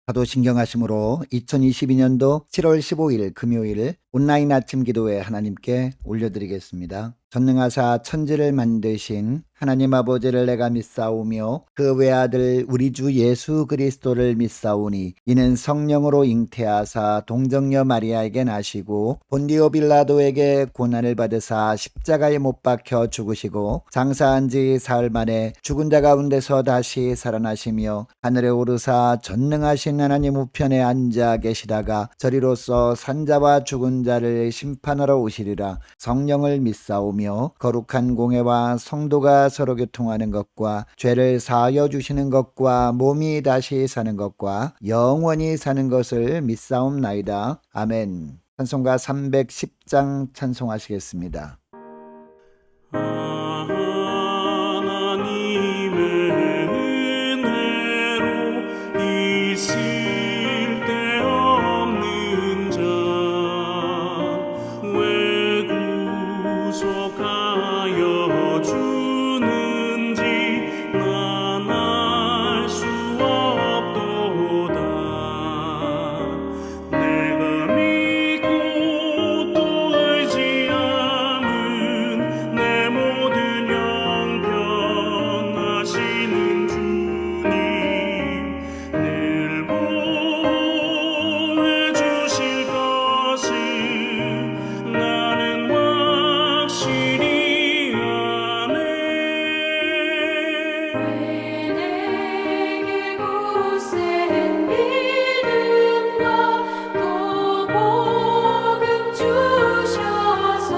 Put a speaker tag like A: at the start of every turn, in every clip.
A: 사도신경하심으로 2022년도 7월 15일 금요일 온라인 아침 기도회 하나님께 올려드리겠습니다. 전능하사 천지를 만드신 하나님 아버지를 내가 믿사오며 그 외아들 우리 주 예수 그리스도를 믿사오니 이는 성령으로 잉태하사 동정녀 마리아에게 나시고 본디오 빌라도에게 고난을 받으사 십자가에 못 박혀 죽으시고 장사한 지 사흘 만에 죽은 자 가운데서 다시 살아나시며 하늘에 오르사 전능하신 하나님 우편에 앉아 계시다가 저리로서 산자와 죽은 자를 심판하러 오시리라. 성령을 믿사오며 거룩한 공회와 성도가 서로 교통하는 것과 죄를 사하여 주시는 것과 몸이 다시 사는 것과 영원히 사는 것을 믿사옵나이다. 아멘. 찬송가 310장 찬송하시겠습니다.
B: 하나님의 은혜로 있을 데 없는 자 왜 구속하여 주는지 난 알 수 없도다. 내가 믿고 또 의지함은 내 모든 형편 하시는 주님 늘 보호해 주실 것을 나는 확실히 아네.
C: 왜 내게 굳센 믿음과 또 복음 주셔서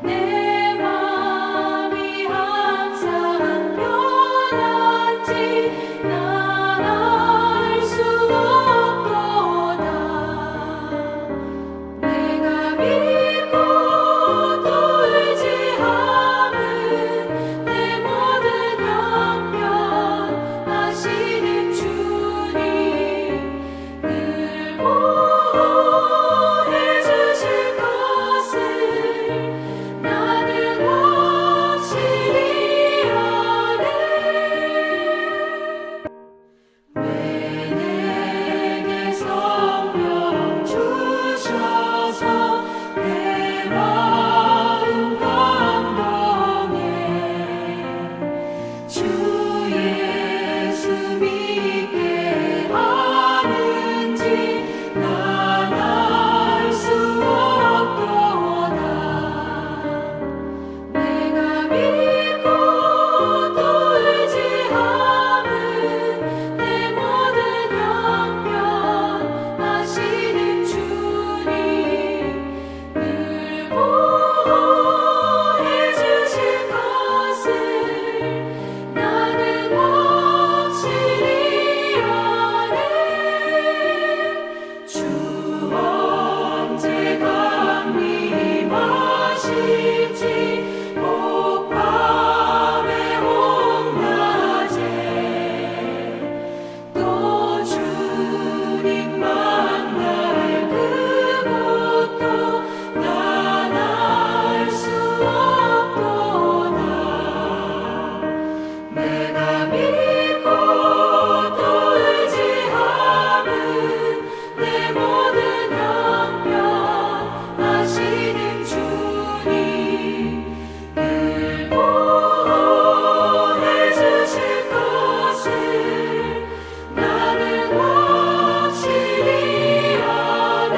C: 내 맘이 항상 편한지 난 알 수 없도다. 내가 믿고 또 의지함은 내 모든 형편 하시는 주님 늘 보호해 주실 것을 나는 확실히 아네. 왜 내게 성령 주셔서 내 마음 감동해 주 예수 믿게 하는지 난 알 수 없도다. 내가 믿고 또 의지함은 내 모든 형편 하시는 주님 늘 보호해 주실 것을 나는 확실히 아네. 주 언제 강림하실지 복밤의 홍낮에 또 주님 만날 그곳도 난 알 수 없도다. 내가 믿고 또 의지함은 내 모든 형편 하시는 주님 늘 보호해 주실 것을 나는 확실히 아네.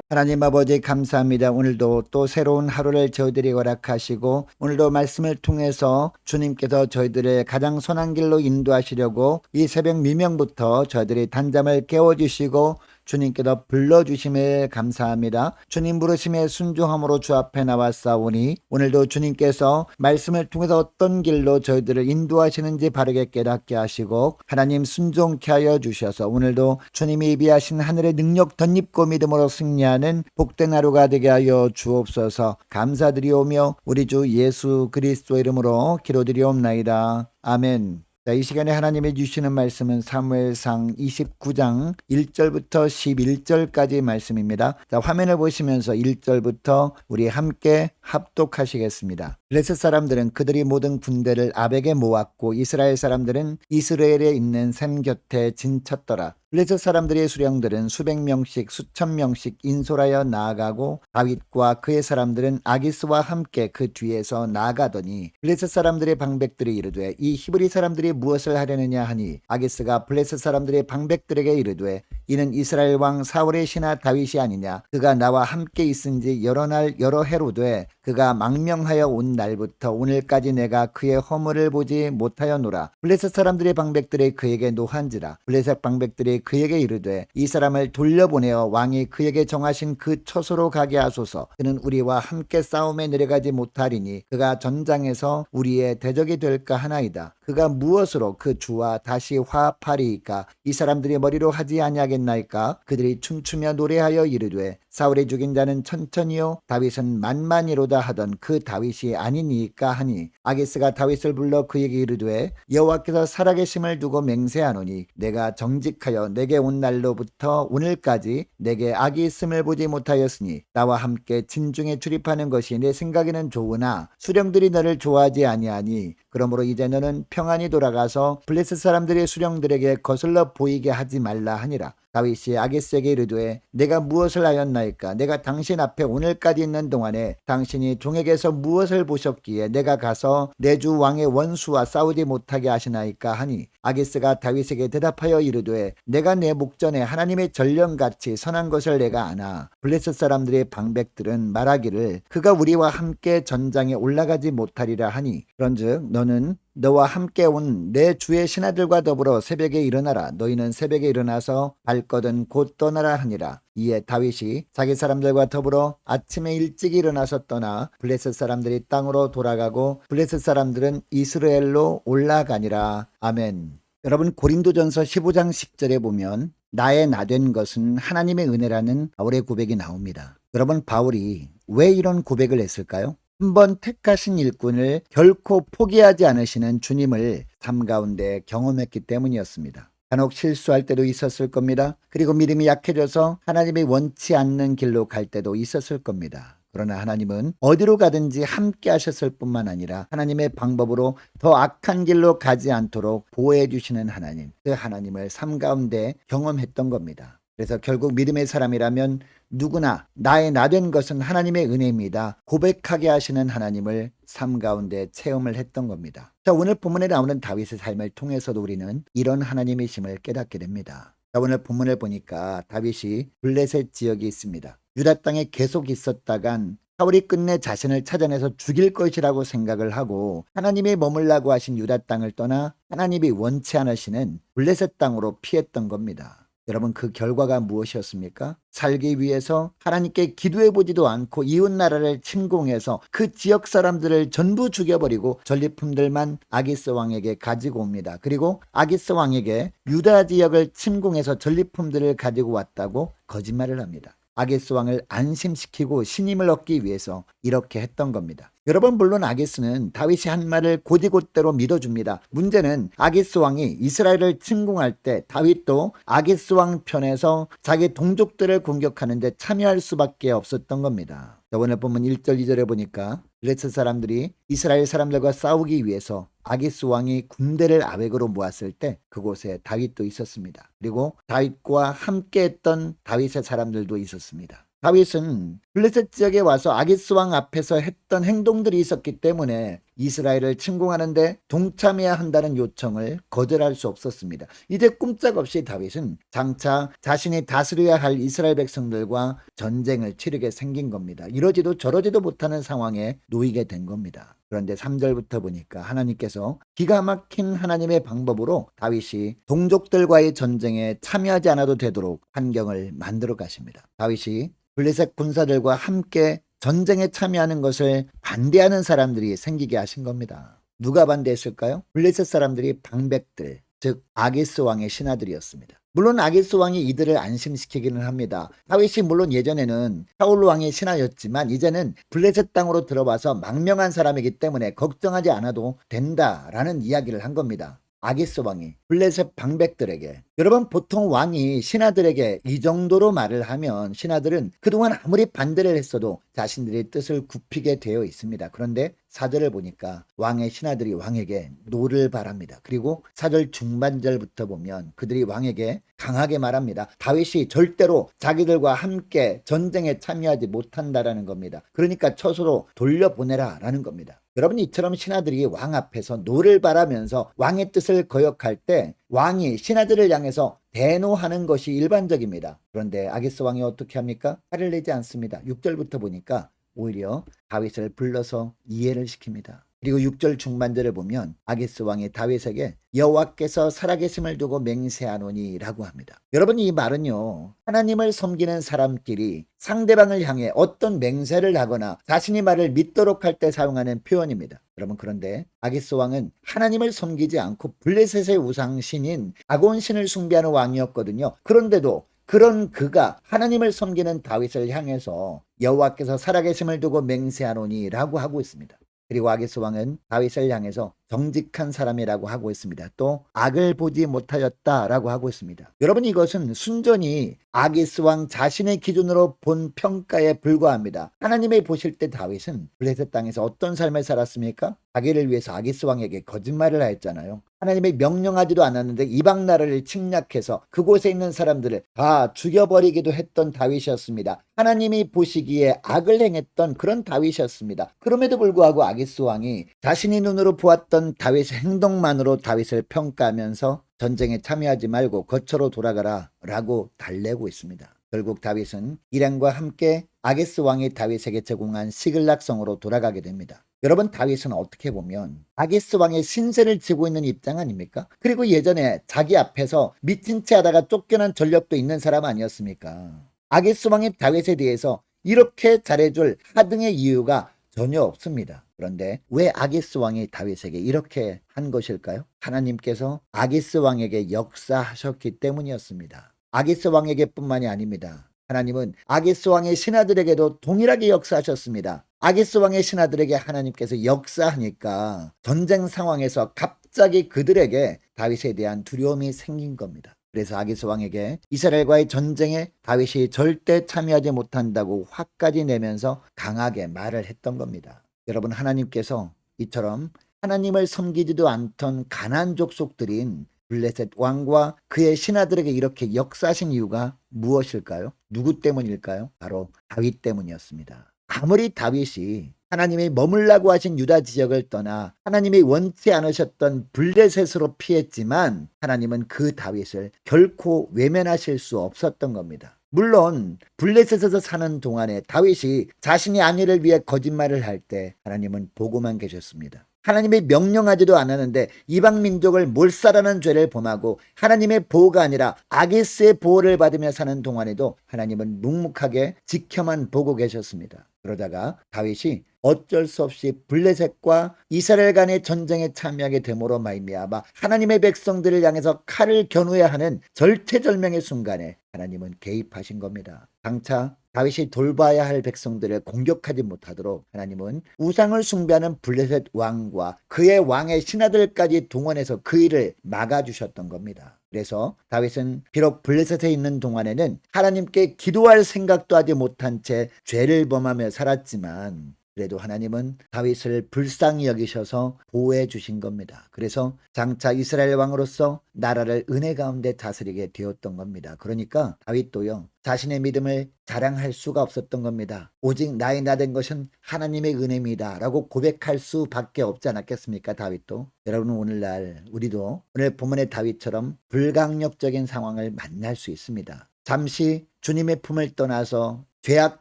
A: 하나님 아버지 감사합니다. 오늘도 또 새로운 하루를 저희들이 허락하시고 오늘도 말씀을 통해서 주님께서 저희들을 가장 선한 길로 인도하시려고 이 새벽 미명부터 저희들이 단잠을 깨워주시고 주님께서 불러주심을 감사합니다. 주님 부르심에 순종함으로 주 앞에 나왔사오니 오늘도 주님께서 말씀을 통해서 어떤 길로 저희들을 인도하시는지 바르게 깨닫게 하시고 하나님 순종케 하여 주셔서 오늘도 주님이 예비하신 하늘의 능력 덧입고 믿음으로 승리하는 복된 하루가 되게 하여 주옵소서. 감사드리오며 우리 주 예수 그리스도 이름으로 기도드리옵나이다. 아멘. 자, 이 시간에 하나님이 주시는 말씀은 사무엘상 29장 1절부터 11절까지 말씀입니다. 자, 화면을 보시면서 1절부터 우리 함께 합독하시겠습니다. 블레셋 사람들은 그들이 모든 군대를 아벡에 모았고 이스라엘 사람들은 이스라엘에 있는 샘 곁에 진쳤더라. 블레셋 사람들의 수령들은 수백 명씩 수천 명씩 인솔하여 나아가고 다윗과 그의 사람들은 아기스와 함께 그 뒤에서 나아가더니 블레셋 사람들의 방백들이 이르되 이 히브리 사람들이 무엇을 하려느냐 하니 아기스가 블레셋 사람들의 방백들에게 이르되 이는 이스라엘 왕 사울의 신하 다윗이 아니냐. 그가 나와 함께 있은지 여러 날 여러 해로 돼 그가 망명하여 온 날부터 오늘까지 내가 그의 허물을 보지 못하였노라. 블레셋 사람들의 방백들이 그에게 노한지라. 블레셋 방백들이 그에게 이르되 이 사람을 돌려보내어 왕이 그에게 정하신 그 처소로 가게 하소서. 그는 우리와 함께 싸움에 내려가지 못하리니 그가 전장에서 우리의 대적이 될까 하나이다. 그가 무엇으로 그 주와 다시 화합하리이까? 이 사람들이 머리로 하지 아니하겠나이까? 그들이 춤추며 노래하여 이르되 사울이 죽인 자는 천천히요 다윗은 만만이로다 하던 그 다윗이 아니니까 하니 아기스가 다윗을 불러 그에게 이르되 여호와께서 살아계심을 두고 맹세하노니 내가 정직하여 내게 온 날로부터 오늘까지 내게 악이 있음을 보지 못하였으니 나와 함께 진중에 출입하는 것이 내 생각에는 좋으나 수령들이 너를 좋아하지 아니하니 그러므로 이제 너는 평안히 돌아가서 블레셋 사람들의 수령들에게 거슬러 보이게 하지 말라 하니라. 다윗이 아기스에게 이르되 내가 무엇을 하였나이까? 내가 당신 앞에 오늘까지 있는 동안에 당신이 종에게서 무엇을 보셨기에 내가 가서 내 주 왕의 원수와 싸우지 못하게 하시나이까 하니 아기스가 다윗에게 대답하여 이르되 내가 내 목전에 하나님의 전령같이 선한 것을 내가 아나 블레셋 사람들의 방백들은 말하기를 그가 우리와 함께 전장에 올라가지 못하리라 하니 그런즉 너는 너와 함께 온 내 주의 신하들과 더불어 새벽에 일어나라. 너희는 새벽에 일어나서 발거든 곧 떠나라 하니라. 이에 다윗이 자기 사람들과 더불어 아침에 일찍 일어나서 떠나 블레셋 사람들이 땅으로 돌아가고 블레셋 사람들은 이스라엘로 올라가니라. 아멘. 여러분 고린도전서 15장 10절에 보면 나의 나된 것은 하나님의 은혜라는 바울의 고백이 나옵니다. 여러분 바울이 왜 이런 고백을 했을까요? 한번 택하신 일꾼을 결코 포기하지 않으시는 주님을 삶 가운데 경험했기 때문이었습니다. 간혹 실수할 때도 있었을 겁니다. 그리고 믿음이 약해져서 하나님이 원치 않는 길로 갈 때도 있었을 겁니다. 그러나 하나님은 어디로 가든지 함께 하셨을 뿐만 아니라 하나님의 방법으로 더 악한 길로 가지 않도록 보호해 주시는 하나님, 그 하나님을 삶 가운데 경험했던 겁니다. 그래서 결국 믿음의 사람이라면 누구나 나의 나된 것은 하나님의 은혜입니다. 고백하게 하시는 하나님을 삶 가운데 체험을 했던 겁니다. 자, 오늘 본문에 나오는 다윗의 삶을 통해서도 우리는 이런 하나님이심을 깨닫게 됩니다. 자, 오늘 본문을 보니까 다윗이 블레셋 지역이 있습니다. 유다 땅에 계속 있었다간 사울이 끝내 자신을 찾아내서 죽일 것이라고 생각을 하고 하나님이 머물라고 하신 유다 땅을 떠나 하나님이 원치 않으시는 블레셋 땅으로 피했던 겁니다. 여러분 그 결과가 무엇이었습니까? 살기 위해서 하나님께 기도해보지도 않고 이웃 나라를 침공해서 그 지역 사람들을 전부 죽여버리고 전리품들만 아기스 왕에게 가지고 옵니다. 그리고 아기스 왕에게 유다 지역을 침공해서 전리품들을 가지고 왔다고 거짓말을 합니다. 아기스 왕을 안심시키고 신임을 얻기 위해서 이렇게 했던 겁니다. 여러분 물론 아기스는 다윗이 한 말을 곧이곧대로 믿어줍니다. 문제는 아기스 왕이 이스라엘을 침공할 때 다윗도 아기스 왕 편에서 자기 동족들을 공격하는데 참여할 수밖에 없었던 겁니다. 오늘 본문 1절 2절에 보니까 블레셋 사람들이 이스라엘 사람들과 싸우기 위해서 아기스 왕이 군대를 아벡으로 모았을 때 그곳에 다윗도 있었습니다. 그리고 다윗과 함께했던 다윗의 사람들도 있었습니다. 다윗은 블레셋 지역에 와서 아기스 왕 앞에서 했던 행동들이 있었기 때문에 이스라엘을 침공하는데 동참해야 한다는 요청을 거절할 수 없었습니다. 이제 꼼짝없이 다윗은 장차 자신이 다스려야 할 이스라엘 백성들과 전쟁을 치르게 생긴 겁니다. 이러지도 저러지도 못하는 상황에 놓이게 된 겁니다. 그런데 3절부터 보니까 하나님께서 기가 막힌 하나님의 방법으로 다윗이 동족들과의 전쟁에 참여하지 않아도 되도록 환경을 만들어 가십니다. 다윗이 블레셋 군사들과 함께 전쟁에 참여하는 것을 반대하는 사람들이 생기게 하신 겁니다. 누가 반대했을까요? 블레셋 사람들이 방백들, 즉 아기스 왕의 신하들이었습니다. 물론 아기스 왕이 이들을 안심시키기는 합니다. 다윗이 물론 예전에는 사울 왕의 신하였지만 이제는 블레셋 땅으로 들어와서 망명한 사람이기 때문에 걱정하지 않아도 된다라는 이야기를 한 겁니다. 아기스 왕이 블레셋 방백들에게, 여러분 보통 왕이 신하들에게 이 정도로 말을 하면 신하들은 그동안 아무리 반대를 했어도 자신들의 뜻을 굽히게 되어 있습니다. 그런데 4절을 보니까 왕의 신하들이 왕에게 노를 바랍니다. 그리고 4절 중반절부터 보면 그들이 왕에게 강하게 말합니다. 다윗이 절대로 자기들과 함께 전쟁에 참여하지 못한다라는 겁니다. 그러니까 처소로 돌려보내라 라는 겁니다. 여러분, 이처럼 신하들이 왕 앞에서 노를 바라면서 왕의 뜻을 거역할 때 왕이 신하들을 향해서 대노하는 것이 일반적입니다. 그런데 아기스 왕이 어떻게 합니까? 화를 내지 않습니다. 6절부터 보니까 오히려 다윗을 불러서 이해를 시킵니다. 그리고 6절 중반절을 보면 아기스 왕이 다윗에게 여호와께서 살아계심을 두고 맹세하노니 라고 합니다. 여러분, 이 말은요, 하나님을 섬기는 사람끼리 상대방을 향해 어떤 맹세를 하거나 자신이 말을 믿도록 할 때 사용하는 표현입니다. 여러분, 그런데 아기스 왕은 하나님을 섬기지 않고 블레셋의 우상신인 다곤신을 숭배하는 왕이었거든요. 그런데도 그런 그가 하나님을 섬기는 다윗을 향해서 여호와께서 살아계심을 두고 맹세하노니 라고 하고 있습니다. 그리고 아기스 왕은 다윗을 향해서 정직한 사람이라고 하고 있습니다. 또 악을 보지 못하였다라고 하고 있습니다. 여러분, 이것은 순전히 아기스 왕 자신의 기준으로 본 평가에 불과합니다. 하나님이 보실 때 다윗은 블레셋 땅에서 어떤 삶을 살았습니까? 자기를 위해서 아기스 왕에게 거짓말을 하였잖아요. 하나님이 명령하지도 않았는데 이방 나라를 침략해서 그곳에 있는 사람들을 다 죽여버리기도 했던 다윗이었습니다. 하나님이 보시기에 악을 행했던 그런 다윗이었습니다. 그럼에도 불구하고 아기스 왕이 자신이 눈으로 보았던 다윗의 행동만으로 다윗을 평가하면서 전쟁에 참여하지 말고 거처로 돌아가라 라고 달래고 있습니다. 결국 다윗은 일행과 함께 아기스 왕이 다윗에게 제공한 시글락성으로 돌아가게 됩니다. 여러분, 다윗은 어떻게 보면 아기스 왕의 신세를 지고 있는 입장 아닙니까? 그리고 예전에 자기 앞에서 미친 채 하다가 쫓겨난 전력도 있는 사람 아니었습니까? 아기스 왕이 다윗에 대해서 이렇게 잘해줄 하등의 이유가 전혀 없습니다. 그런데 왜 아기스 왕이 다윗에게 이렇게 한 것일까요? 하나님께서 아기스 왕에게 역사하셨기 때문이었습니다. 아기스 왕에게 뿐만이 아닙니다. 하나님은 아기스 왕의 신하들에게도 동일하게 역사하셨습니다. 아기스 왕의 신하들에게 하나님께서 역사하니까 전쟁 상황에서 갑자기 그들에게 다윗에 대한 두려움이 생긴 겁니다. 그래서 아기스 왕에게 이스라엘과의 전쟁에 다윗이 절대 참여하지 못한다고 화까지 내면서 강하게 말을 했던 겁니다. 여러분, 하나님께서 이처럼 하나님을 섬기지도 않던 가나안 족속들인 블레셋 왕과 그의 신하들에게 이렇게 역사하신 이유가 무엇일까요? 누구 때문일까요? 바로 다윗 때문이었습니다. 아무리 다윗이 하나님이 머물라고 하신 유다 지역을 떠나 하나님이 원치 않으셨던 블레셋으로 피했지만 하나님은 그 다윗을 결코 외면하실 수 없었던 겁니다. 물론 블레셋에서 사는 동안에 다윗이 자신이 아내를 위해 거짓말을 할 때 하나님은 보고만 계셨습니다. 하나님이 명령하지도 않았는데 이방 민족을 몰살하는 죄를 범하고 하나님의 보호가 아니라 아기스의 보호를 받으며 사는 동안에도 하나님은 묵묵하게 지켜만 보고 계셨습니다. 그러다가 다윗이 어쩔 수 없이 블레셋과 이스라엘 간의 전쟁에 참여하게 됨으로 말미암아 하나님의 백성들을 향해서 칼을 겨누어야 하는 절체절명의 순간에 하나님은 개입하신 겁니다. 장차 다윗이 돌봐야 할 백성들을 공격하지 못하도록 하나님은 우상을 숭배하는 블레셋 왕과 그의 왕의 신하들까지 동원해서 그 일을 막아주셨던 겁니다. 그래서 다윗은 비록 블레셋에 있는 동안에는 하나님께 기도할 생각도 하지 못한 채 죄를 범하며 살았지만 그래도 하나님은 다윗을 불쌍히 여기셔서 보호해 주신 겁니다. 그래서 장차 이스라엘 왕으로서 나라를 은혜 가운데 다스리게 되었던 겁니다. 그러니까 다윗도요, 자신의 믿음을 자랑할 수가 없었던 겁니다. 오직 나의 나된 것은 하나님의 은혜입니다 라고 고백할 수밖에 없지 않았겠습니까? 다윗도. 여러분, 오늘날 우리도 오늘 본문의 다윗처럼 불강력적인 상황을 만날 수 있습니다. 잠시 주님의 품을 떠나서 죄악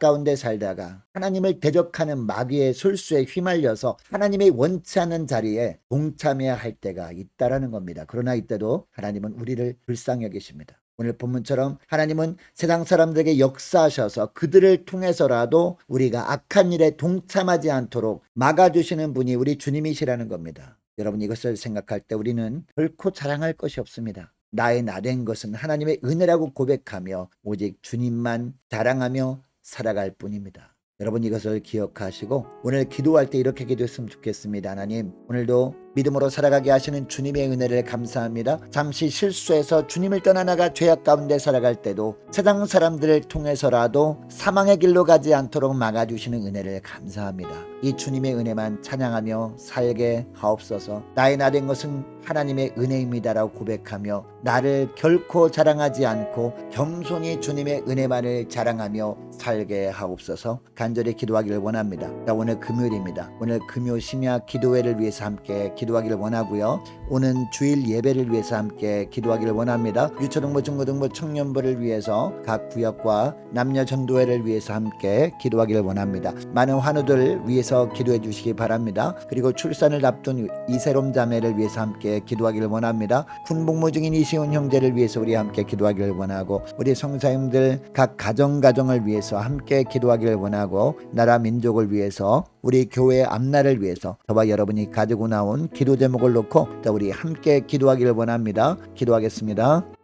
A: 가운데 살다가 하나님을 대적하는 마귀의 술수에 휘말려서 하나님의 원치 않는 자리에 동참해야 할 때가 있다라는 겁니다. 그러나 이때도 하나님은 우리를 불쌍히 여기십니다. 오늘 본문처럼 하나님은 세상 사람들에게 역사하셔서 그들을 통해서라도 우리가 악한 일에 동참하지 않도록 막아주시는 분이 우리 주님이시라는 겁니다. 여러분, 이것을 생각할 때 우리는 결코 자랑할 것이 없습니다. 나의 나된 것은 하나님의 은혜라고 고백하며 오직 주님만 자랑하며 살아갈 뿐입니다. 여러분, 이것을 기억하시고 오늘 기도할 때 이렇게 기도했으면 좋겠습니다. 하나님, 오늘도 믿음으로 살아가게 하시는 주님의 은혜를 감사합니다. 잠시 실수해서 주님을 떠나나가 죄악 가운데 살아갈 때도 세상 사람들을 통해서라도 사망의 길로 가지 않도록 막아주시는 은혜를 감사합니다. 이 주님의 은혜만 찬양하며 살게 하옵소서. 나의 나 된 것은 하나님의 은혜입니다라고 고백하며 나를 결코 자랑하지 않고 겸손히 주님의 은혜만을 자랑하며 살게 하옵소서. 간절히 기도하기를 원합니다. 자, 오늘 금요일입니다. 오늘 금요 심야 기도회를 위해서 함께 기도하기를 원하고요. 오는 주일 예배를 위해서 함께 기도하기를 원합니다. 유초등부, 중고등부, 청년부를 위해서 각 구역과 남녀 전도회를 위해서 함께 기도하기를 원합니다. 많은 환우들 위해서 기도해 주시기 바랍니다. 그리고 출산을 앞둔 이세롬 자매를 위해서 함께 기도하기를 원합니다. 군복무 중인 이시훈 형제를 위해서 우리 함께 기도하기를 원하고 우리 성사님들 각 가정을 위해서 함께 기도하기를 원하고 나라 민족을 위해서 우리 교회 앞날을 위해서 저와 여러분이 가지고 나온 기도 제목을 놓고 우리 함께 기도하기를 원합니다. 기도하겠습니다.